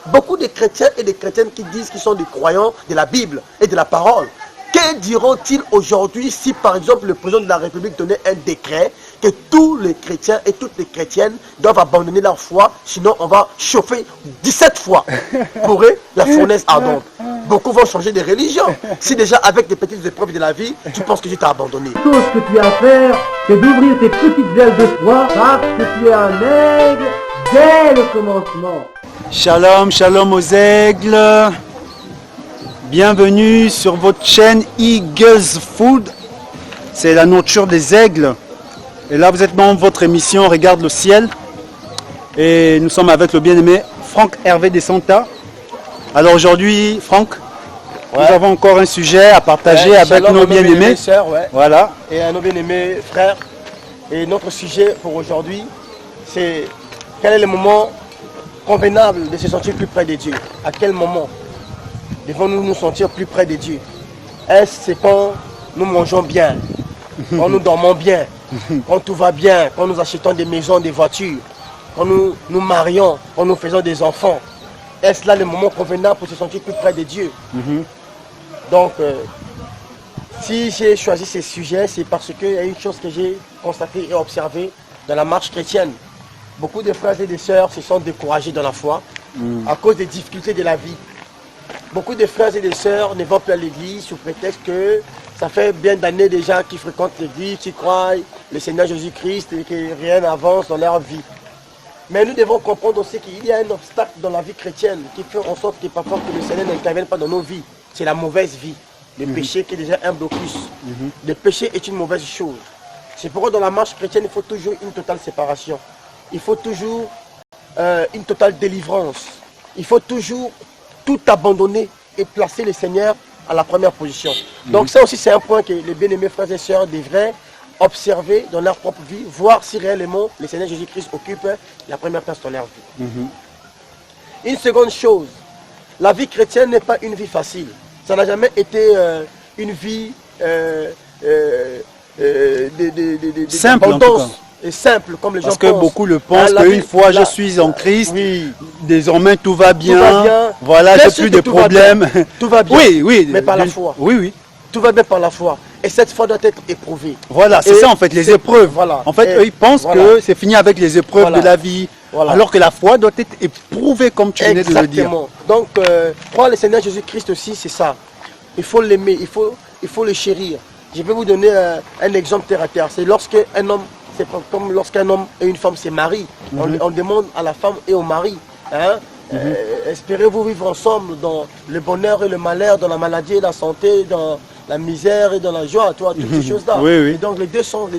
beaucoup de chrétiens et de chrétiennes qui disent qu'ils sont des croyants de la Bible et de la parole. Que diront-ils aujourd'hui si par exemple le président de la République donnait un décret que tous les chrétiens et toutes les chrétiennes doivent abandonner leur foi, sinon on va chauffer 17 fois pour eux la fournaise ardente. Beaucoup vont changer de religion. Si déjà avec des petites épreuves de la vie, tu penses que tu t'es abandonné. Tout ce que tu as à faire, c'est d'ouvrir tes petites ailes de foi parce que tu es un aigle dès le commencement. Shalom, shalom aux aigles. Bienvenue sur votre chaîne Eagles Food. C'est la nourriture des aigles. Et là, vous êtes dans votre émission Regarde le ciel. Et nous sommes avec le bien-aimé Franck Hervé Desanta. Alors aujourd'hui, Franck, nous avons encore un sujet à partager avec nos bien-aimés. Voilà. Et à nos bien-aimés frères. Et notre sujet pour aujourd'hui, c'est quel est le moment convenable de se sentir plus près de Dieu. À quel moment devons-nous nous sentir plus près de Dieu? Est-ce c'est quand nous mangeons bien, quand nous dormons bien, quand tout va bien, quand nous achetons des maisons, des voitures, quand nous nous marions, quand nous faisons des enfants? Est-ce là le moment convenable pour se sentir plus près de Dieu? Donc, si j'ai choisi ces sujets, c'est parce qu'il y a une chose que j'ai constatée et observée dans la marche chrétienne. Beaucoup de frères et de sœurs se sont découragés dans la foi à cause des difficultés de la vie. Beaucoup de frères et de sœurs ne vont plus à l'église sous prétexte que ça fait bien d'années déjà qu'ils fréquentent l'église, qu'ils croient le Seigneur Jésus-Christ et que rien n'avance dans leur vie. Mais nous devons comprendre aussi qu'il y a un obstacle dans la vie chrétienne qui fait en sorte que parfois que le Seigneur n'intervienne pas dans nos vies. C'est la mauvaise vie. Le péché qui est déjà un blocus. Le péché est une mauvaise chose. C'est pourquoi dans la marche chrétienne, il faut toujours une totale séparation. Il faut toujours une totale délivrance. Il faut toujours tout abandonner et placer le Seigneur à la première position. Donc ça aussi c'est un point que les bien-aimés frères et sœurs devraient observer dans leur propre vie, voir si réellement le Seigneur Jésus-Christ occupe la première place dans leur vie. Une seconde chose, la vie chrétienne n'est pas une vie facile. Ça n'a jamais été une vie simple en tout cas. Et simple comme les gens pensent. Parce que beaucoup le pensent qu'une fois je suis en Christ, désormais tout va bien, voilà, j'ai plus de problèmes. Tout va bien, oui, mais par la foi. Oui. Tout va bien par la foi. Et cette foi doit être éprouvée. Voilà, c'est ça en fait, les épreuves. Voilà. En fait, eux, ils pensent que c'est fini avec les épreuves de la vie. Voilà. Alors que la foi doit être éprouvée comme tu venais de le dire. Donc, croire le Seigneur Jésus-Christ aussi, c'est ça. Il faut l'aimer, il faut le chérir. Je vais vous donner un exemple terre à terre. C'est lorsqu'un homme, c'est comme lorsqu'un homme et une femme se marient. On demande à la femme et au mari, espérez-vous vivre ensemble dans le bonheur et le malheur, dans la maladie et la santé, dans la misère et dans la joie, toutes ces choses-là. Et donc les deux sens,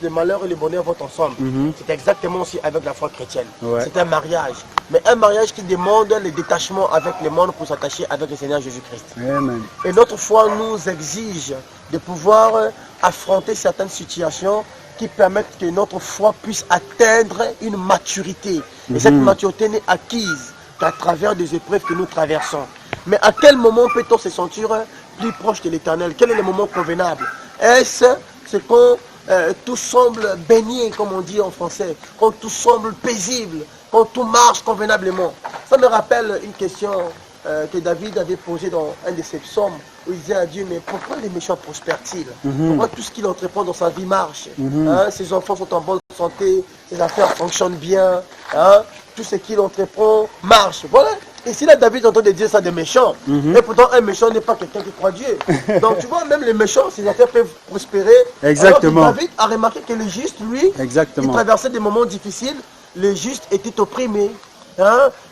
le malheur et le bonheur vont ensemble. C'est exactement aussi avec la foi chrétienne. C'est un mariage. Mais un mariage qui demande le détachement avec le monde pour s'attacher avec le Seigneur Jésus-Christ. Et notre foi nous exige de pouvoir affronter certaines situations qui permettent que notre foi puisse atteindre une maturité. Et cette maturité n'est acquise qu'à travers des épreuves que nous traversons. Mais à quel moment peut-on se sentir plus proche de l'Éternel? Quel est le moment convenable? Est-ce quand tout semble baigné, comme on dit en français, quand tout semble paisible, quand tout marche convenablement? Ça me rappelle une question que David avait posée dans un de ses psaumes, où il disait à Dieu, mais pourquoi les méchants prospèrent-ils? Pourquoi tout ce qu'il entreprend dans sa vie marche? Ses enfants sont en bonne santé, ses affaires fonctionnent bien, tout ce qu'il entreprend marche. Voilà. Et si là David entend dire ça des méchants, et pourtant un méchant n'est pas quelqu'un qui croit Dieu. Donc tu vois, même les méchants, ses affaires peuvent prospérer. Exactement. Alors que David a remarqué que le juste, lui, il traversait des moments difficiles, le juste était opprimé.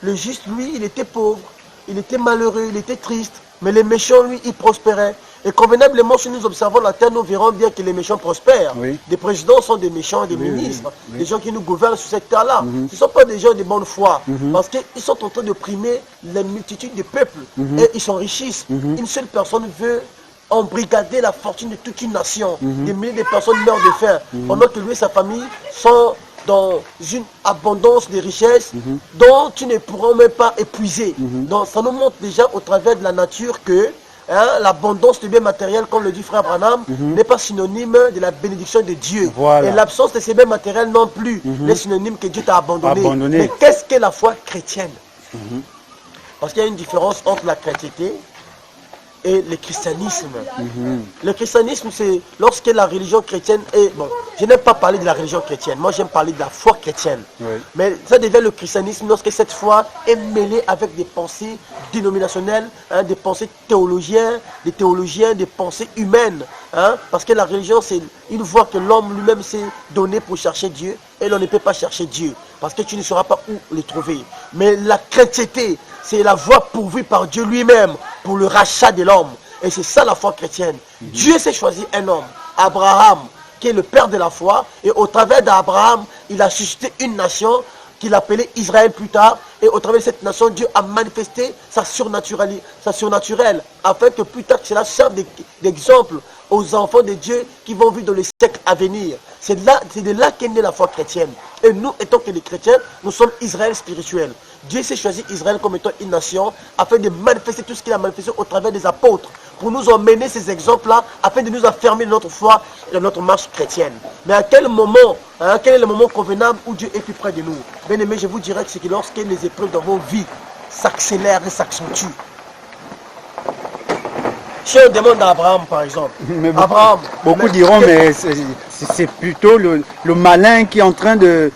Le juste, lui, il était pauvre, il était malheureux, il était triste. Mais les méchants, lui, ils prospéraient. Et convenablement, si nous observons la terre, nous verrons bien que les méchants prospèrent. Des présidents sont des méchants, des ministres, des gens qui nous gouvernent sur cette terre-là. Ce ne sont pas des gens de bonne foi, parce qu'ils sont en train d'opprimer la multitude de peuples. Et ils s'enrichissent. Une seule personne veut embrigader la fortune de toute une nation. Des milliers de personnes meurent de faim, pendant que lui et sa famille sont dans une abondance de richesses dont tu ne pourras même pas épuiser. Donc ça nous montre déjà au travers de la nature que l'abondance de biens matériels, comme le dit frère Branham, n'est pas synonyme de la bénédiction de Dieu. Et l'absence de ces biens matériels non plus n'est synonyme que Dieu t'a abandonné. Mais qu'est-ce que la foi chrétienne? Parce qu'il y a une différence entre la chrétienté et le christianisme. Le christianisme, c'est lorsque la religion chrétienne est... Bon, je n'aime pas parler de la religion chrétienne, moi j'aime parler de la foi chrétienne. Oui. Mais ça devient le christianisme lorsque cette foi est mêlée avec des pensées dénominationnelles, des pensées théologiennes, des pensées humaines. Parce que la religion, c'est une voie que l'homme lui-même s'est donné pour chercher Dieu, et l'on ne peut pas chercher Dieu, parce que tu ne sauras pas où le trouver. Mais la chrétienté, c'est la voie pourvue par Dieu lui-même pour le rachat de l'homme. Et c'est ça la foi chrétienne. Dieu s'est choisi un homme, Abraham, qui est le père de la foi. Et au travers d'Abraham, il a suscité une nation qu'il appelait Israël plus tard. Et au travers de cette nation, Dieu a manifesté sa surnaturelle, afin que plus tard cela serve d'exemple aux enfants de Dieu qui vont vivre dans les siècles à venir. C'est de là qu'est née la foi chrétienne. Et nous, étant que les chrétiens, nous sommes Israël spirituel. Dieu s'est choisi Israël comme étant une nation afin de manifester tout ce qu'il a manifesté au travers des apôtres, pour nous emmener ces exemples-là, afin de nous affermir dans notre foi et dans notre marche chrétienne. Mais à quel moment, quel est le moment convenable où Dieu est plus près de nous? Bien aimé, je vous dirais que c'est que lorsque les épreuves dans vos vies s'accélèrent et s'accentuent. Si on demande à Abraham, par exemple, beaucoup diront, mais c'est plutôt le malin qui est en train de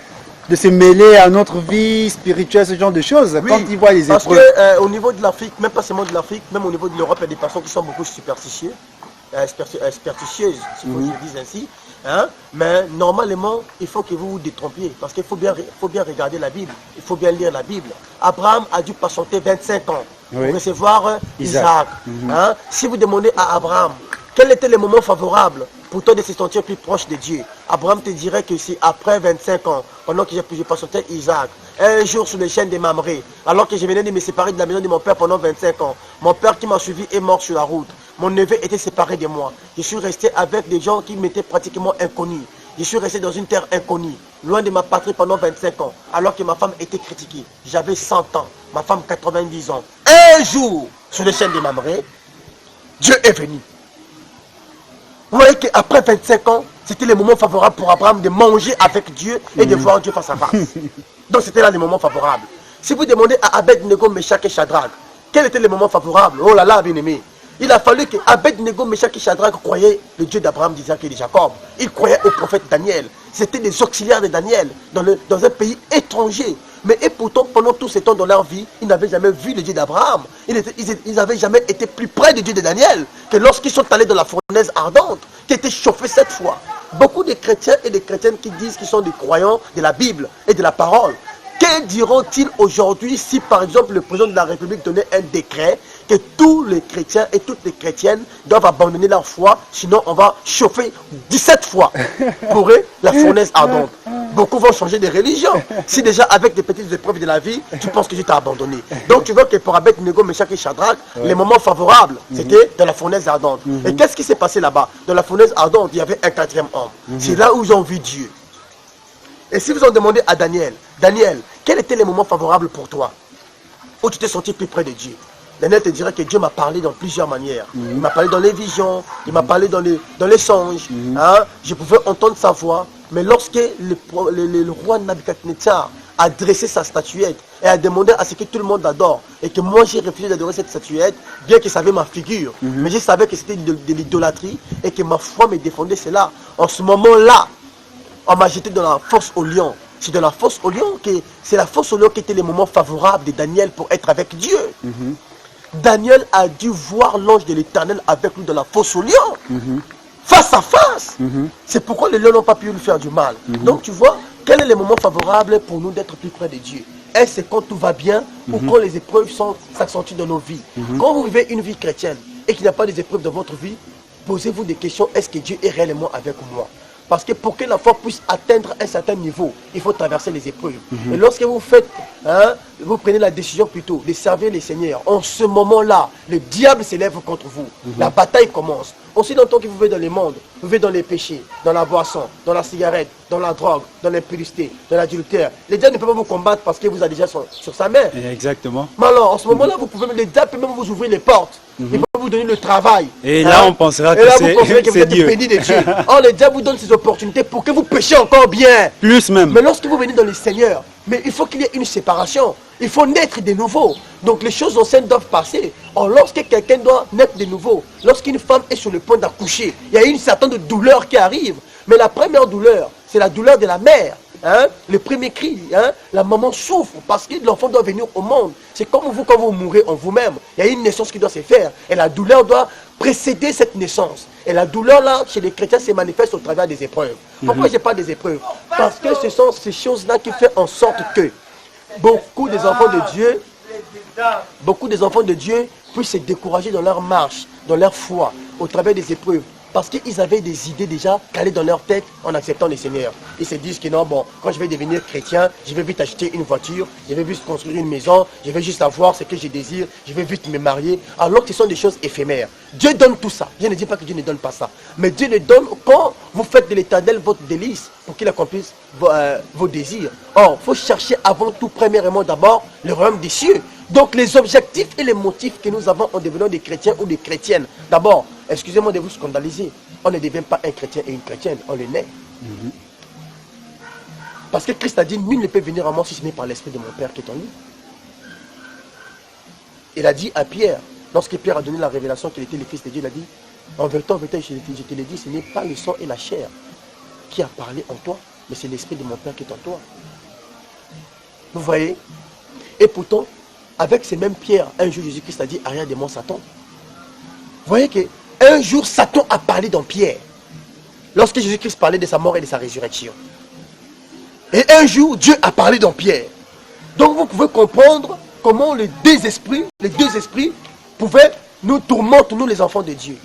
se mêler à notre vie spirituelle, ce genre de choses, oui, quand il voit les épreuves. Parce qu'au niveau de l'Afrique, même pas seulement de l'Afrique, même au niveau de l'Europe, il y a des personnes qui sont beaucoup superstitieuses, si vous le dites ainsi. Mais normalement, il faut que vous vous détrompiez, parce qu'il faut bien regarder la Bible, il faut bien lire la Bible. Abraham a dû patienter 25 ans pour recevoir Isaac. Si vous demandez à Abraham, quel était le moment favorable pour toi de se sentir plus proche de Dieu, Abraham te dirait que c'est après 25 ans, pendant que j'ai patienté Isaac, un jour sur les chaînes de Mamré, alors que je venais de me séparer de la maison de mon père pendant 25 ans. Mon père qui m'a suivi est mort sur la route. Mon neveu était séparé de moi. Je suis resté avec des gens qui m'étaient pratiquement inconnus. Je suis resté dans une terre inconnue, loin de ma patrie pendant 25 ans, alors que ma femme était critiquée. J'avais 100 ans, ma femme 90 ans. Un jour, sur les chaînes de Mamré, Dieu est venu. Vous voyez qu'après 25 ans, c'était le moment favorable pour Abraham de manger avec Dieu et de voir Dieu face à face. Donc c'était là le moment favorable. Si vous demandez à Abed-Nego, Meshach et Shadrach, quel était le moment favorable? Oh là là, bien aimé. Il a fallu que Abed-Nego, Meshach et Shadrach croyaient le Dieu d'Abraham, d'Isaac et de Jacob. Ils croyaient au prophète Daniel. C'était des auxiliaires de Daniel dans un pays étranger. Mais et pourtant, pendant tous ces temps dans leur vie, ils n'avaient jamais vu le Dieu d'Abraham. Ils n'avaient jamais été plus près du Dieu de Daniel que lorsqu'ils sont allés dans la fournaise ardente, qui était chauffée 7 fois. Beaucoup de chrétiens et de chrétiennes qui disent qu'ils sont des croyants de la Bible et de la parole. Que diront-ils aujourd'hui si, par exemple, le président de la République donnait un décret que tous les chrétiens et toutes les chrétiennes doivent abandonner leur foi, sinon on va chauffer 17 fois pour eux la fournaise ardente. Beaucoup vont changer de religion. Si déjà avec des petites épreuves de la vie, tu penses que Dieu t'a abandonné. Donc tu vois que pour Abed-Nego, Meshach et Shadrach, les moments favorables, c'était dans la fournaise ardente. Et qu'est-ce qui s'est passé là-bas? Dans la fournaise ardente, il y avait un 4e homme. C'est là où ils ont vu Dieu. Et si vous en demandez à Daniel, Daniel, quel était le moment favorable pour toi, où tu t'es senti plus près de Dieu? Daniel te dirait que Dieu m'a parlé dans plusieurs manières. Il m'a parlé dans les visions, il m'a parlé dans les songes. Je pouvais entendre sa voix. Mais lorsque le roi Nabucodonosor a dressé sa statuette et a demandé à ce que tout le monde adore, et que moi j'ai refusé d'adorer cette statuette, bien qu'il savait ma figure, mais je savais que c'était de l'idolâtrie et que ma foi me défendait cela. En ce moment-là, on m'a jeté dans la fosse au lion. C'est de la fosse au lion c'est la fosse au lion qui était le moment favorable de Daniel pour être avec Dieu. Daniel a dû voir l'ange de l'Éternel avec lui dans la fosse au lion, face à face. C'est pourquoi les lions n'ont pas pu lui faire du mal. Donc tu vois, quel est le moment favorable pour nous d'être plus près de Dieu? Est-ce c'est quand tout va bien ou quand les épreuves s'accentuent dans nos vies? Quand vous vivez une vie chrétienne et qu'il n'y a pas des épreuves dans votre vie, posez-vous des questions. Est-ce que Dieu est réellement avec moi? Parce que pour que la foi puisse atteindre un certain niveau, il faut traverser les épreuves. Et lorsque vous faites, vous prenez la décision plutôt de servir les seigneurs, en ce moment-là, le diable s'élève contre vous. La bataille commence. Aussi longtemps que vous vivez dans le monde, vous vivez dans les péchés, dans la boisson, dans la cigarette, dans la drogue, dans l'impudicité, dans l'adultère. Le diable ne peut pas vous combattre parce qu'il vous a déjà sur sa main. Exactement. Mais alors, en ce moment-là, le diable peut même vous ouvrir les portes. Il peut vous donner le travail. Et là, on pensera que c'est Dieu. Béni de Dieu. Or, le diable vous donne ces opportunités pour que vous péchiez encore bien. Plus même. Mais lorsque vous venez dans le Seigneur, mais il faut qu'il y ait une séparation. Il faut naître de nouveau. Donc les choses anciennes doivent passer. Or, lorsque quelqu'un doit naître de nouveau, lorsqu'une femme est sur le point d'accoucher, il y a une certaine douleur qui arrive. Mais la première douleur, c'est la douleur de la mère. Hein? Le premier cri, hein? La maman souffre parce que l'enfant doit venir au monde. C'est comme vous quand vous mourrez en vous-même. Il y a une naissance qui doit se faire. Et la douleur doit précéder cette naissance. Et la douleur là, chez les chrétiens, se manifeste au travers des épreuves. Pourquoi je parle des épreuves? Parce que ce sont ces choses-là qui font en sorte que beaucoup des enfants de Dieu puissent se décourager dans leur marche, dans leur foi, au travers des épreuves. Parce qu'ils avaient des idées déjà calées dans leur tête en acceptant le Seigneur. Ils se disent que non, bon, quand je vais devenir chrétien, je vais vite acheter une voiture, je vais vite construire une maison, je vais juste avoir ce que je désire, je vais vite me marier. Alors que ce sont des choses éphémères. Dieu donne tout ça. Je ne dis pas que Dieu ne donne pas ça. Mais Dieu le donne quand vous faites de l'Éternel votre délice pour qu'il accomplisse vos désirs. Or, il faut chercher avant tout, premièrement d'abord, le royaume des cieux. Donc les objectifs et les motifs que nous avons en devenant des chrétiens ou des chrétiennes. D'abord, excusez-moi de vous scandaliser, on ne devient pas un chrétien et une chrétienne, on le naît. Parce que Christ a dit, nul ne peut venir à moi si ce n'est par l'Esprit de mon Père qui est en lui. Il a dit à Pierre, lorsque Pierre a donné la révélation qu'il était le Fils de Dieu, il a dit, en vérité, je te l'ai dit, ce n'est pas le sang et la chair qui a parlé en toi, mais c'est l'Esprit de mon Père qui est en toi. Vous voyez? Et pourtant, avec ces mêmes pierres, un jour Jésus-Christ a dit, arrière de moi Satan. Vous voyez qu'un jour Satan a parlé dans Pierre. Lorsque Jésus-Christ parlait de sa mort et de sa résurrection. Et un jour, Dieu a parlé dans Pierre. Donc vous pouvez comprendre comment les deux esprits pouvaient nous tourmenter, nous les enfants de Dieu.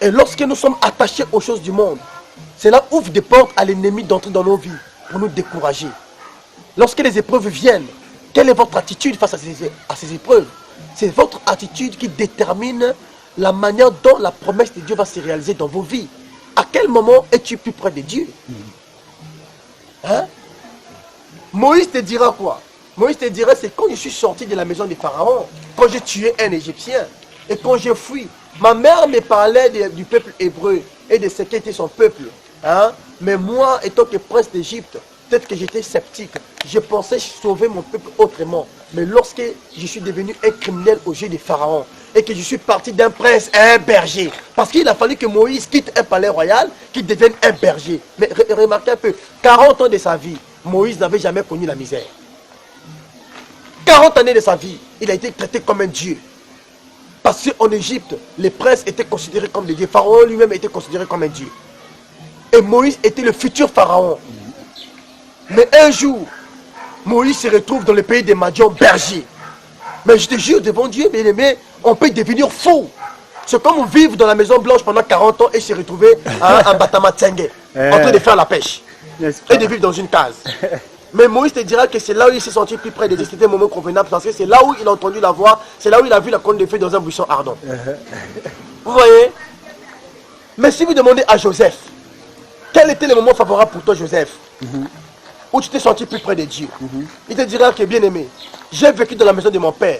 Et lorsque nous sommes attachés aux choses du monde, cela ouvre des portes à l'ennemi d'entrer dans nos vies pour nous décourager. Lorsque les épreuves viennent, quelle est votre attitude face à ces épreuves? C'est votre attitude qui détermine la manière dont la promesse de Dieu va se réaliser dans vos vies. À quel moment es-tu plus près de Dieu? Hein? Moïse te dira quoi? Moïse te dira, c'est quand je suis sorti de la maison des pharaons, quand j'ai tué un Égyptien, et quand j'ai fui. Ma mère me parlait du peuple hébreu et de ce qu'était son peuple. Hein? Mais moi, étant que prince d'Égypte, peut-être que j'étais sceptique. Je pensais sauver mon peuple autrement. Mais lorsque je suis devenu un criminel aux yeux des pharaons et que je suis parti d'un prince à un berger, parce qu'il a fallu que Moïse quitte un palais royal, qu'il devienne un berger. Mais remarquez un peu, 40 ans de sa vie, Moïse n'avait jamais connu la misère. 40 années de sa vie, il a été traité comme un dieu. Parce qu'en Égypte, les princes étaient considérés comme des dieux. Pharaon lui-même était considéré comme un dieu. Et Moïse était le futur pharaon. Mais un jour, Moïse se retrouve dans le pays des Madians, berger. Mais je te jure devant Dieu, bien aimé, on peut devenir fou. C'est comme vivre dans la Maison Blanche pendant 40 ans et se retrouver à un Batama Tsengue, en train de faire la pêche. Et de vivre dans une case. Mais Moïse te dira que c'est là où il s'est senti plus près de Dieu. C'était un moment convenable parce que c'est là où il a entendu la voix, c'est là où il a vu la corne de feu dans un buisson ardent. Vous voyez? Mais si vous demandez à Joseph, quel était le moment favorable pour toi, Joseph? Où tu t'es senti plus près de Dieu. Il te dira que, bien aimé, j'ai vécu dans la maison de mon père.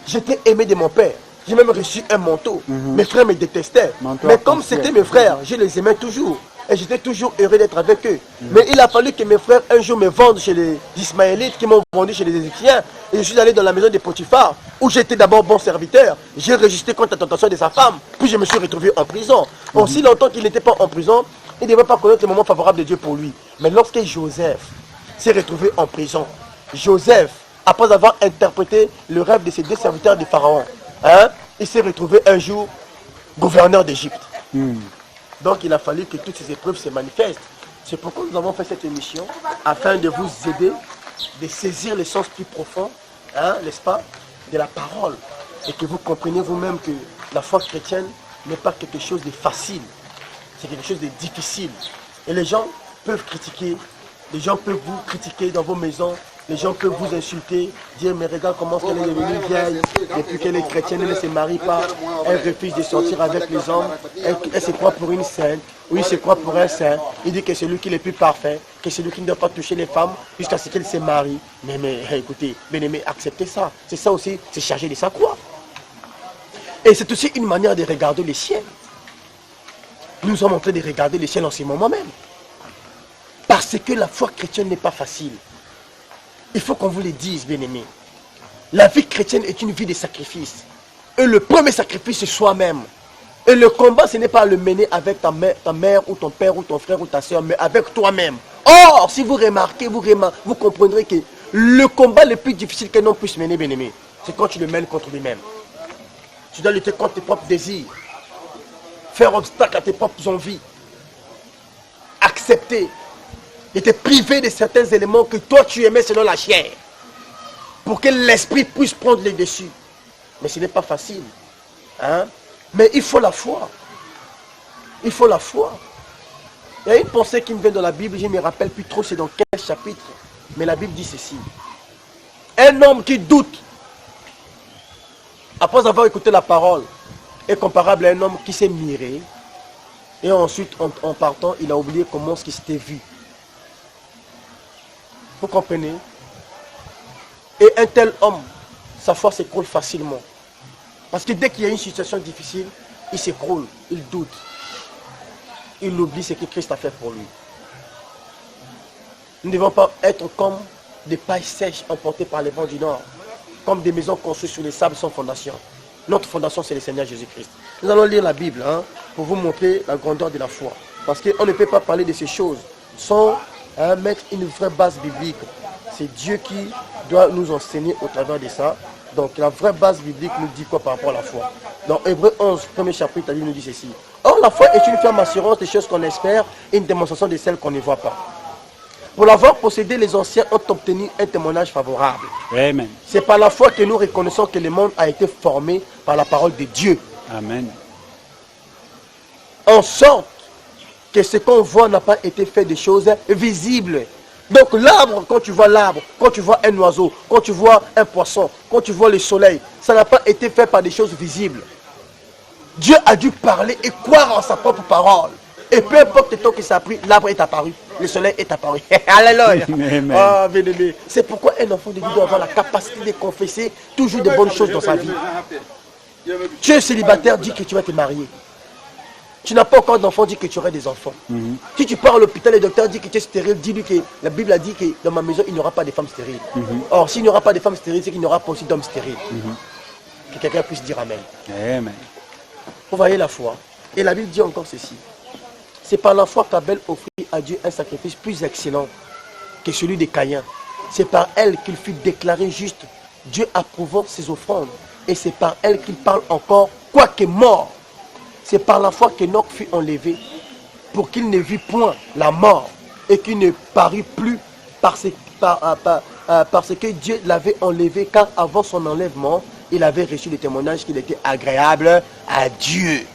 J'étais aimé de mon père. J'ai même reçu un manteau. Mes frères me détestaient. Mais comme c'était mes frères, je les aimais toujours. Et j'étais toujours heureux d'être avec eux. Mais il a fallu que mes frères un jour me vendent chez les Ismaélites qui m'ont vendu chez les Égyptiens. Et je suis allé dans la maison de Potiphar, où j'étais d'abord bon serviteur. J'ai résisté contre la tentation de sa femme. Puis je me suis retrouvé en prison. Aussi longtemps qu'il n'était pas en prison, il ne devait pas connaître le moment favorable de Dieu pour lui. Mais lorsque Joseph s'est retrouvé en prison, Joseph, après avoir interprété le rêve de ses deux serviteurs du Pharaon, il s'est retrouvé un jour gouverneur d'Égypte. Donc il a fallu que toutes ces épreuves se manifestent. C'est pourquoi nous avons fait cette émission, afin de vous aider, de saisir le sens plus profond, n'est-ce pas, de la parole. Et que vous compreniez vous-même que la foi chrétienne n'est pas quelque chose de facile, c'est quelque chose de difficile. Et les gens peuvent critiquer, les gens peuvent vous critiquer dans vos maisons, les gens peuvent vous insulter, dire mais regarde comment elle est devenue vieille, depuis qu'elle est chrétienne, elle ne se marie pas, elle refuse de sortir avec les hommes, elle se croit pour une sainte, oui, se croit pour un saint, il dit que c'est lui qui est le plus parfait, que c'est lui qui ne doit pas toucher les femmes jusqu'à ce qu'elle se marie. Mais écoutez, bien aimé, acceptez ça, c'est ça aussi, c'est chargé de sa croix. Et c'est aussi une manière de regarder le ciel. Nous sommes en train de regarder le ciel en ce moment même. Parce que la foi chrétienne n'est pas facile. Il faut qu'on vous le dise, bien-aimés. La vie chrétienne est une vie de sacrifice. Et le premier sacrifice, c'est soi-même. Et le combat, ce n'est pas le mener avec ta mère ou ton père ou ton frère ou ta soeur, mais avec toi-même. Or, si vous remarquez, vous comprendrez que le combat le plus difficile qu'un homme puisse mener, bien-aimé, c'est quand tu le mènes contre lui-même. Tu dois lutter contre tes propres désirs. Faire obstacle à tes propres envies. Accepter et te priver de certains éléments que toi tu aimais selon la chair. Pour que l'esprit puisse prendre les dessus. Mais ce n'est pas facile. Hein? Mais il faut la foi. Il faut la foi. Il y a une pensée qui me vient dans la Bible, je ne me rappelle plus trop c'est dans quel chapitre. Mais la Bible dit ceci. Un homme qui doute, après avoir écouté la parole, est comparable à un homme qui s'est miré. Et ensuite, en partant, il a oublié comment ce qui s'était vu. Vous comprenez? Et un tel homme, sa foi s'écroule facilement. Parce que dès qu'il y a une situation difficile, il s'écroule, il doute. Il oublie ce que Christ a fait pour lui. Nous ne devons pas être comme des pailles sèches emportées par les vents du nord, comme des maisons construites sur les sables sans fondation. Notre fondation, c'est le Seigneur Jésus-Christ. Nous allons lire la Bible pour vous montrer la grandeur de la foi. Parce qu'on ne peut pas parler de ces choses sans mettre une vraie base biblique. C'est Dieu qui doit nous enseigner au travers de ça. Donc la vraie base biblique nous dit quoi par rapport à la foi? Dans Hébreux 11, premier chapitre, la Bible nous dit ceci. Or, la foi est une ferme assurance des choses qu'on espère et une démonstration de celles qu'on ne voit pas. Pour l'avoir possédé, les anciens ont obtenu un témoignage favorable. Amen. C'est par la foi que nous reconnaissons que le monde a été formé par la parole de Dieu. Amen. En sorte que ce qu'on voit n'a pas été fait de choses visibles. Donc l'arbre, quand tu vois l'arbre, quand tu vois un oiseau, quand tu vois un poisson, quand tu vois le soleil, ça n'a pas été fait par des choses visibles. Dieu a dû parler et croire en sa propre parole. Et peu importe le temps que ça a pris, l'arbre est apparu, le soleil est apparu. Alléluia. Oh, bien-aimé. C'est pourquoi un enfant de Dieu doit avoir la capacité de confesser toujours de bonnes choses dans sa vie. Tu es célibataire, dis que tu vas te marier. Tu n'as pas encore d'enfants, dis que tu auras des enfants. Si tu pars à l'hôpital, le docteur dit que tu es stérile, dis-lui que la Bible a dit que dans ma maison, il n'y aura pas de femmes stériles. Or, s'il n'y aura pas de femmes stériles, c'est qu'il n'y aura pas aussi d'hommes stériles. Que quelqu'un puisse dire Amen. Amen. Vous voyez la foi. Et la Bible dit encore ceci. C'est par la foi qu'Abel offrit à Dieu un sacrifice plus excellent que celui de Caïn. C'est par elle qu'il fut déclaré juste, Dieu approuvant ses offrandes. Et c'est par elle qu'il parle encore, quoique mort. C'est par la foi qu'Enoch fut enlevé, pour qu'il ne vit point la mort, et qu'il ne parut plus parce que Dieu l'avait enlevé, car avant son enlèvement, il avait reçu le témoignage qu'il était agréable à Dieu.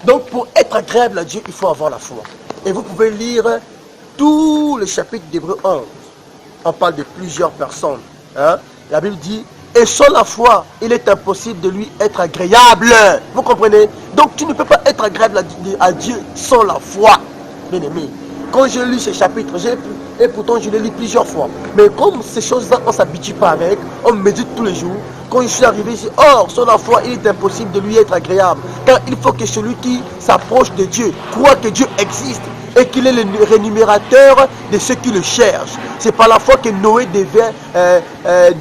Donc pour être agréable à Dieu, il faut avoir la foi. Et vous pouvez lire tout le chapitre d'Hébreux 11. On parle de plusieurs personnes. La Bible dit, et sans la foi, il est impossible de lui être agréable. Vous comprenez? Donc tu ne peux pas être agréable à Dieu sans la foi. Bien aimé. Quand je lis ce chapitre, et pourtant je le lis plusieurs fois. Mais comme ces choses-là, on ne s'habitue pas avec, on médite tous les jours. Quand je suis arrivé ici, or, sans la foi, il est impossible de lui être agréable. Car il faut que celui qui s'approche de Dieu croit que Dieu existe et qu'il est le rémunérateur de ceux qui le cherchent. C'est par la foi que Noé devient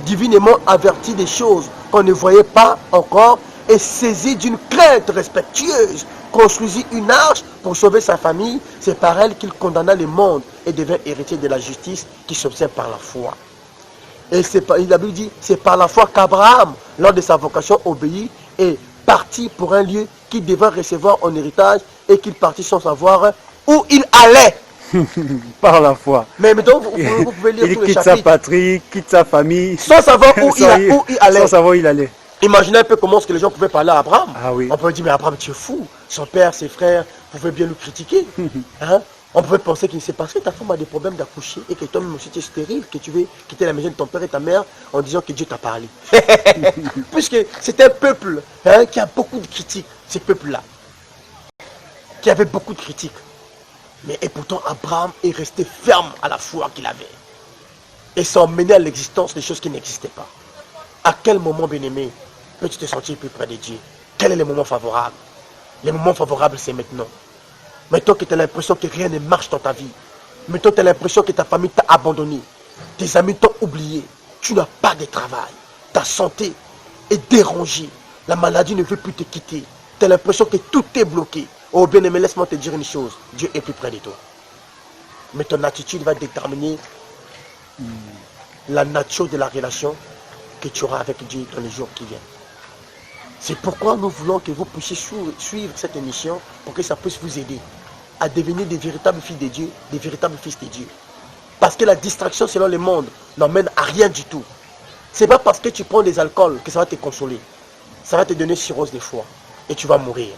divinement averti des choses qu'on ne voyait pas encore et saisi d'une crainte respectueuse. Construisit une arche pour sauver sa famille. C'est par elle qu'il condamna le monde et devint héritier de la justice qui s'obtient par la foi. Et la Bible dit, c'est par la foi qu'Abraham, lors de sa vocation, obéit et partit pour un lieu qu'il devait recevoir en héritage et qu'il partit sans savoir où il allait. Par la foi. Mais donc, vous pouvez lire tous les chapitres. Il quitte sa patrie, quitte sa famille. Sans savoir où il allait. Sans savoir où il allait. Imaginez un peu comment les gens pouvaient parler à Abraham. Ah oui. On pouvait dire, mais Abraham, tu es fou. Son père, ses frères pouvaient bien le critiquer. On pouvait penser que c'est parce que ta femme a des problèmes d'accoucher et que toi-même aussi tu es stérile, que tu veux quitter la maison de ton père et ta mère en disant que Dieu t'a parlé. Puisque c'est un peuple qui a beaucoup de critiques, ce peuple-là. Qui avait beaucoup de critiques. Et pourtant, Abraham est resté ferme à la foi qu'il avait. Et ça a emmené à l'existence des choses qui n'existaient pas. À quel moment, bien-aimé, peux-tu te sentir plus près de Dieu? Quel est le moment favorable? Le moment favorable, c'est maintenant. Maintenant que tu as l'impression que rien ne marche dans ta vie. Maintenant que tu as l'impression que ta famille t'a abandonné. Tes amis t'ont oublié. Tu n'as pas de travail. Ta santé est dérangée. La maladie ne veut plus te quitter. Tu as l'impression que tout est bloqué. Oh bien-aimé, laisse-moi te dire une chose. Dieu est plus près de toi. Mais ton attitude va déterminer la nature de la relation que tu auras avec Dieu dans les jours qui viennent. C'est pourquoi nous voulons que vous puissiez suivre cette émission pour que ça puisse vous aider à devenir des véritables filles de Dieu, des véritables fils de Dieu. Parce que la distraction selon le monde n'emmène à rien du tout. Ce n'est pas parce que tu prends des alcools que ça va te consoler. Ça va te donner cirrhose de foie et tu vas mourir.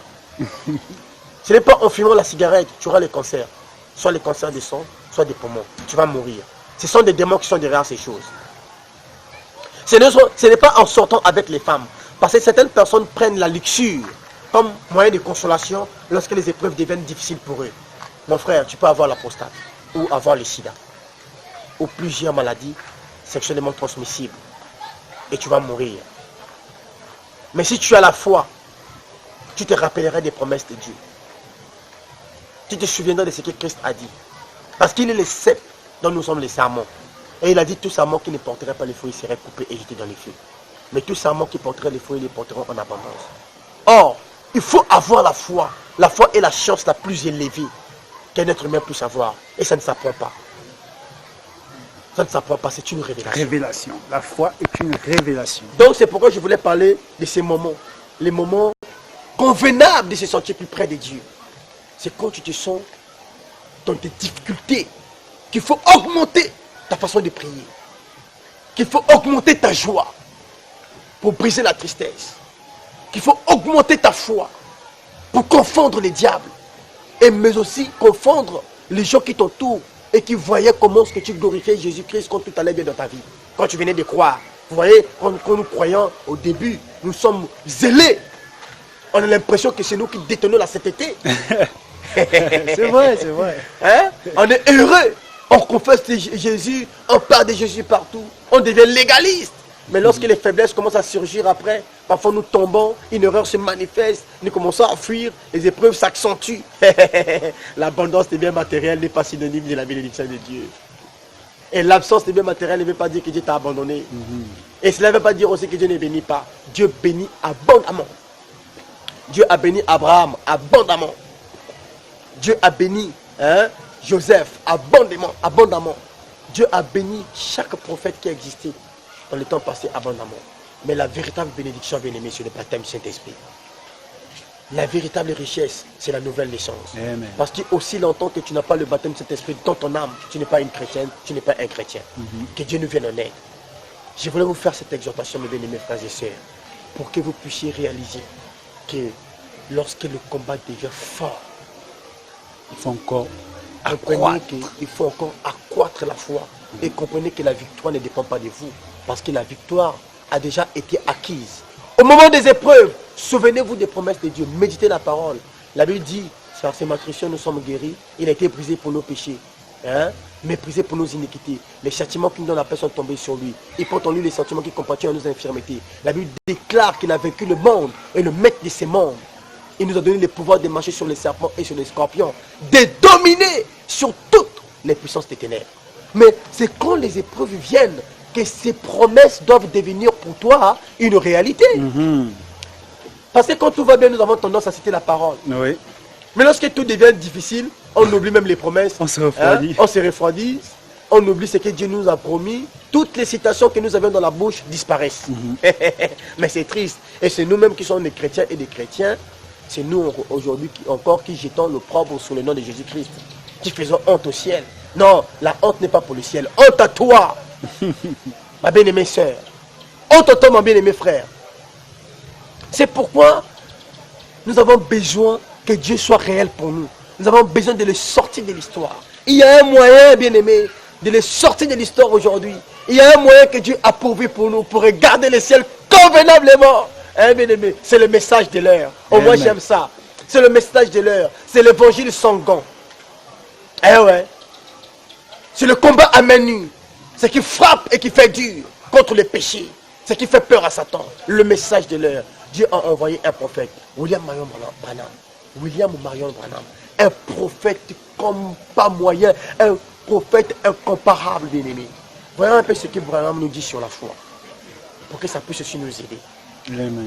Ce n'est pas en fumant la cigarette que tu auras le cancer. Soit le cancer des sangs, soit des poumons. Tu vas mourir. Ce sont des démons qui sont derrière ces choses. Ce n'est pas en sortant avec les femmes. Parce que certaines personnes prennent la luxure comme moyen de consolation lorsque les épreuves deviennent difficiles pour eux. Mon frère, tu peux avoir la prostate ou avoir le sida ou plusieurs maladies sexuellement transmissibles et tu vas mourir. Mais si tu as la foi, tu te rappelleras des promesses de Dieu. Tu te souviendras de ce que Christ a dit. Parce qu'il est le cep dont nous sommes les serments. Et il a dit tout serment qui ne porterait pas les fruits serait coupé et jeté dans les feux. Mais tout serment qui porterait les fruits, ils les porteront en abondance. Or, il faut avoir la foi. La foi est la chance la plus élevée qu'un être humain puisse avoir. Et ça ne s'apprend pas. Ça ne s'apprend pas, c'est une révélation. Révélation. La foi est une révélation. Donc c'est pourquoi je voulais parler de ces moments. Les moments convenables de se sentir plus près de Dieu. C'est quand tu te sens dans des difficultés qu'il faut augmenter ta façon de prier. Qu'il faut augmenter ta joie pour briser la tristesse. Qu'il faut augmenter ta foi pour confondre les diables. Et mais aussi confondre les gens qui t'entourent et qui voyaient comment ce que tu glorifiais Jésus-Christ quand tout allait bien dans ta vie. Quand tu venais de croire. Vous voyez, quand nous croyons au début, nous sommes zélés. On a l'impression que c'est nous qui détenons la sainteté. C'est vrai, c'est vrai. Hein? On est heureux. On confesse Jésus, on parle de Jésus partout. On devient légaliste. Mais lorsque les faiblesses commencent à surgir après, parfois nous tombons, une erreur se manifeste, nous commençons à fuir, les épreuves s'accentuent. L'abondance des biens matériels n'est pas synonyme de la bénédiction de Dieu. Et l'absence des biens matériels ne veut pas dire que Dieu t'a abandonné. Et cela ne veut pas dire aussi que Dieu ne bénit pas. Dieu bénit abondamment. Dieu a béni Abraham abondamment. Dieu a béni Joseph abondamment. Dieu a béni chaque prophète qui a existé dans le temps passé abondamment. Mais la véritable bénédiction, bien-aimé, c'est le baptême du Saint-Esprit. La véritable richesse, c'est la nouvelle naissance. Amen. Parce que aussi longtemps que tu n'as pas le baptême du Saint-Esprit dans ton âme, tu n'es pas une chrétienne, tu n'es pas un chrétien. Que Dieu nous vienne en aide. Je voulais vous faire cette exhortation, mes bien-aimés frères et sœurs, pour que vous puissiez réaliser que lorsque le combat devient fort, Il faut encore comprenez qu'il faut encore accroître la foi et comprenez que la victoire ne dépend pas de vous parce que la victoire a déjà été acquise. Au moment des épreuves, souvenez-vous des promesses de Dieu, méditez la parole. La Bible dit, par ses matricieux nous sommes guéris, il a été brisé pour nos péchés, méprisé pour nos iniquités. Les châtiments qui nous donnent la paix sont tombés sur lui. Il porte en lui les sentiments qui compatissent à nos infirmités. La Bible déclare qu'il a vaincu le monde et le maître de ces mondes. Il nous a donné le pouvoir de marcher sur les serpents et sur les scorpions, de dominer sur toutes les puissances des ténèbres. Mais c'est quand les épreuves viennent que ces promesses doivent devenir pour toi une réalité. Parce que quand tout va bien, nous avons tendance à citer la parole. Oui. Mais lorsque tout devient difficile, on oublie même les promesses. On se refroidit. On se refroidit. On oublie ce que Dieu nous a promis. Toutes les citations que nous avions dans la bouche disparaissent. Mais c'est triste. Et c'est nous-mêmes qui sommes des chrétiens et des chrétiens. C'est nous aujourd'hui encore qui jetons l'opprobre sur le nom de Jésus-Christ. Qui faisons honte au ciel. Non, la honte n'est pas pour le ciel. Honte à toi, ma bien-aimée sœur. Honte à toi, mon bien-aimé frère. C'est pourquoi nous avons besoin que Dieu soit réel pour nous. Nous avons besoin de le sortir de l'histoire. Il y a un moyen, bien-aimé, de le sortir de l'histoire aujourd'hui. Il y a un moyen que Dieu a pourvu pour nous, pour regarder le ciel convenablement. Hein, bien-aimé, c'est le message de l'heure. Au moins, j'aime ça. C'est le message de l'heure. C'est l'évangile sans gants. Eh ouais. C'est le combat à main nue. Ce qui frappe et qui fait dur contre le péché. Ce qui fait peur à Satan. Le message de l'heure. Dieu a envoyé un prophète, William Marion Branham. William Marion Branham. Un prophète comme pas moyen. Un prophète incomparable, bien-aimé. Voyons un peu ce que Branham nous dit sur la foi, pour que ça puisse aussi nous aider. Amen.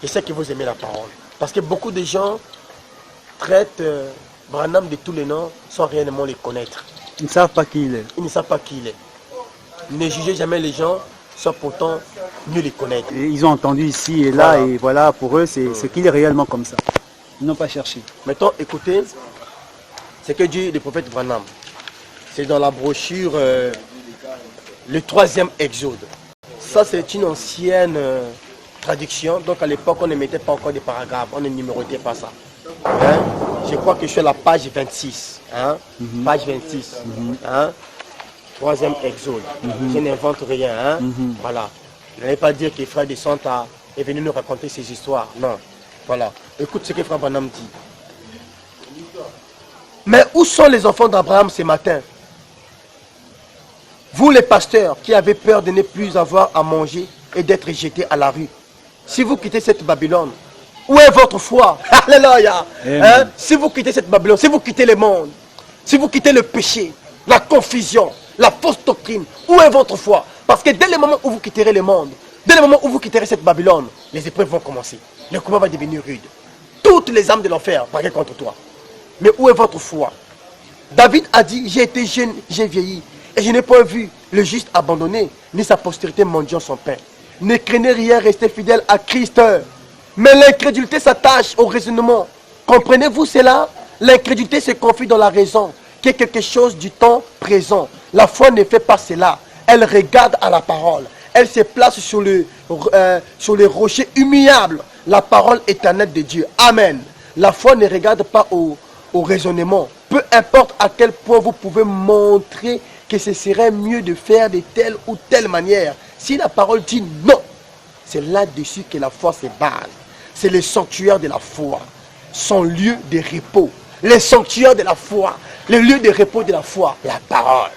Je sais que vous aimez la parole. Parce que beaucoup de gens traitent Branham de tous les noms sans réellement les connaître. Ils ne savent pas qui il est. Ils ne savent pas qui il est. Ne jugez jamais les gens sans pourtant mieux les connaître. Et ils ont entendu ici et là, Voilà. et voilà, pour eux, c'est qu'il est réellement comme ça. Ils n'ont pas cherché. Maintenant, écoutez ce que dit le prophète Branham. C'est dans la brochure le 3e Exode. Ça, c'est une ancienne traduction. Donc, à l'époque, on ne mettait pas encore des paragraphes. On ne numérotait pas ça. Hein? Je crois que je suis à la page 26. Hein? Page 26. Hein? 3e Exode. Je n'invente rien. Hein? Voilà. N'allez pas dire que Frère Descenta est venu nous raconter ces histoires. Non. Voilà. Écoute ce que Frère Branham dit. Mais où sont les enfants d'Abraham ce matin? Vous les pasteurs qui avez peur de ne plus avoir à manger et d'être jetés à la rue. Si vous quittez cette Babylone, où est votre foi? Alléluia. Hein? Si vous quittez cette Babylone, si vous quittez le monde, si vous quittez le péché, la confusion, la fausse doctrine, où est votre foi? Parce que dès le moment où vous quitterez le monde, dès le moment où vous quitterez cette Babylone, les épreuves vont commencer. Le combat va devenir rude. Toutes les âmes de l'enfer parlent contre toi. Mais où est votre foi? David a dit, j'ai été jeune, j'ai vieilli, et je n'ai pas vu le juste abandonné, ni sa postérité mendiant son pain. Ne craignez rien, restez fidèle à Christ. Mais l'incrédulité s'attache au raisonnement. Comprenez-vous cela? L'incrédulité se confie dans la raison, qui est quelque chose du temps présent. La foi ne fait pas cela. Elle regarde à la parole. Elle se place sur les rochers humiliables. La parole éternelle de Dieu. Amen. La foi ne regarde pas au raisonnement. Peu importe à quel point vous pouvez montrer que ce serait mieux de faire de telle ou telle manière. Si la parole dit non, c'est là-dessus que la foi se base. C'est le sanctuaire de la foi, son lieu de repos. Le sanctuaire de la foi, le lieu de repos de la foi, la parole.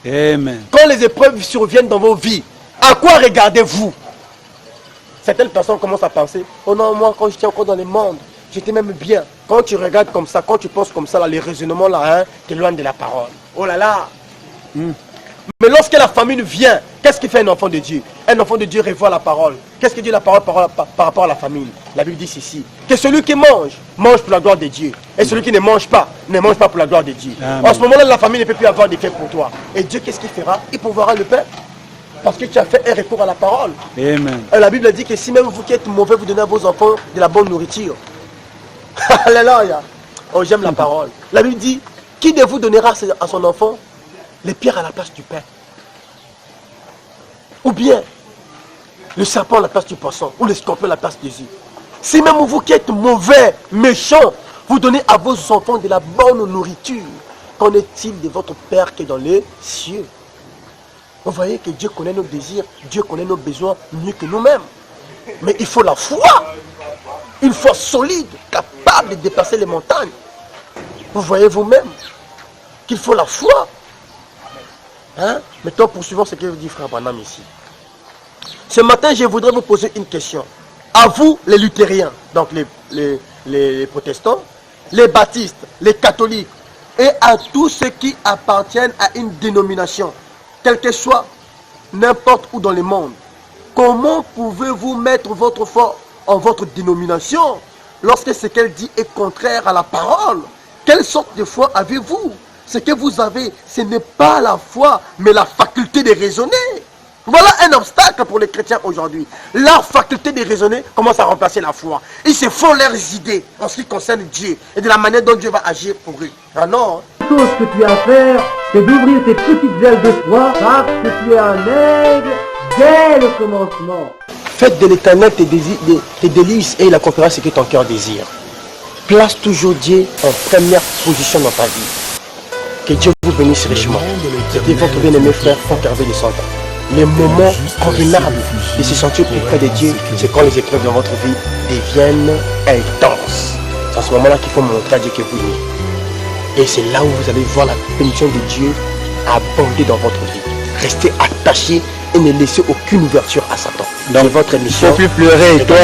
Amen. Quand les épreuves surviennent dans vos vies, à quoi regardez-vous? Certaines personnes commencent à penser, oh non, moi quand j'étais encore dans le monde, j'étais même bien. Quand tu regardes comme ça, quand tu penses comme ça, là, les raisonnements là, hein, t'éloignent de la parole. Oh là là. Mais lorsque la famine vient, qu'est-ce qui fait un enfant de Dieu? Un enfant de Dieu revoit la parole. Qu'est-ce que dit la parole par rapport à la famine? La Bible dit ceci, que celui qui mange, mange pour la gloire de Dieu. Et celui qui ne mange pas pour la gloire de Dieu. Amen. En ce moment-là, la famine ne peut plus avoir d'effet pour toi. Et Dieu, qu'est-ce qu'il fera? Il pourvoira le pain. Parce que tu as fait un recours à la parole. Amen. Et la Bible dit que si même vous qui êtes mauvais, vous donnez à vos enfants de la bonne nourriture. Alléluia. Oh, j'aime la parole. La Bible dit, qui de vous donnera à son enfant les pierres à la place du pain? Ou bien le serpent à la place du poisson, ou le scorpion à la place des œufs. Si même vous qui êtes mauvais, méchants, vous donnez à vos enfants de la bonne nourriture, qu'en est-il de votre Père qui est dans les cieux? Vous voyez que Dieu connaît nos désirs, Dieu connaît nos besoins mieux que nous-mêmes. Mais il faut la foi, une foi solide, capable de dépasser les montagnes. Vous voyez vous-même qu'il faut la foi. Hein? Maintenant, poursuivons ce que dit Frère Branham ici. Ce matin, je voudrais vous poser une question. À vous, les luthériens, donc les protestants, les baptistes, les catholiques, et à tous ceux qui appartiennent à une dénomination, quelle que soit, n'importe où dans le monde, comment pouvez-vous mettre votre foi en votre dénomination lorsque ce qu'elle dit est contraire à la parole? Quelle sorte de foi avez-vous? Ce que vous avez, ce n'est pas la foi, mais la faculté de raisonner. Voilà un obstacle pour les chrétiens aujourd'hui. Leur faculté de raisonner commence à remplacer la foi. Ils se font leurs idées en ce qui concerne Dieu et de la manière dont Dieu va agir pour eux. Ah non. La chose que tu as à faire, c'est d'ouvrir tes petites ailes de foi parce que tu es un aigle dès le commencement. Faites de l'éternel tes délices et il accomplira ce que ton cœur désire. Place toujours Dieu en première position dans ta vie. Que Dieu vous bénisse richement. C'était votre bien-aimé frère Franck Hervé Descenta. Les moments convenables de se sentir plus près de Dieu, c'est quand les épreuves dans votre vie deviennent intenses. C'est à ce moment-là qu'il faut montrer à Dieu que vous l'aimez. Et c'est là où vous allez voir la bénédiction de Dieu abonder dans votre vie. Restez attachés et ne laissez aucune ouverture à Satan. de votre émission. Faut plus pleurer, toi,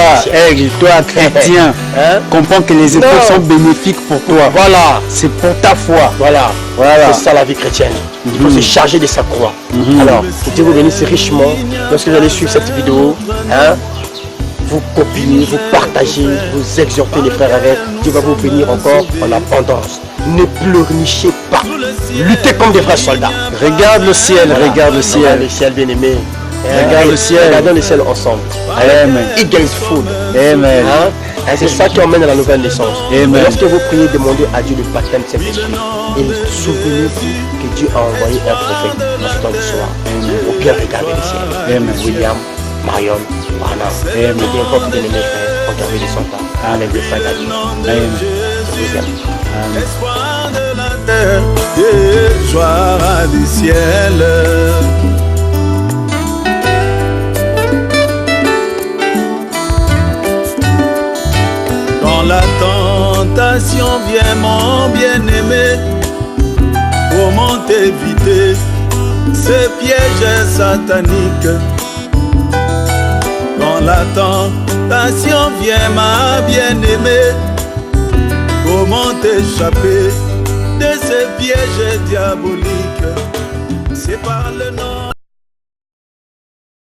aigle, toi, chrétien. Hein? Comprends que les épreuves Non. sont bénéfiques pour toi. Voilà, C'est pour ta foi. voilà, Voilà. c'est ça la vie chrétienne. Il faut se charger de sa croix. Alors, que Dieu vous bénisse richement lorsque vous allez suivre cette vidéo. Hein? Vous copiez, vous partagez, vous exhortez les frères avec. Dieu va vous bénir encore en abondance. Ne pleurnichez pas. Luttez comme des vrais soldats. Regarde le ciel, Voilà. regarde le ciel. Le ciel bien aimé. Regarde le ciel. Regardons le ciel ensemble. Amen. Eagles food. Amen. Hein? Et c'est ça qui emmène à la nouvelle naissance. Amen. Et lorsque vous priez, demandez à Dieu le baptême de Saint-Esprit. Et souvenez-vous que Dieu a envoyé un prophète dans ce temps du soir. Au bien regarder le ciel. Amen. William, Marion, Branham. Et bien votre bien-aimé frère, regardez les soldats. Avec le frère David. Amen. Je vous aime. Espoir de la terre et joie du ciel. Quand la tentation vient, mon bien-aimé, comment éviter ces pièges sataniques? Quand la tentation vient, ma bien-aimée, comment échapper de ces pièges diaboliques? C'est par le nom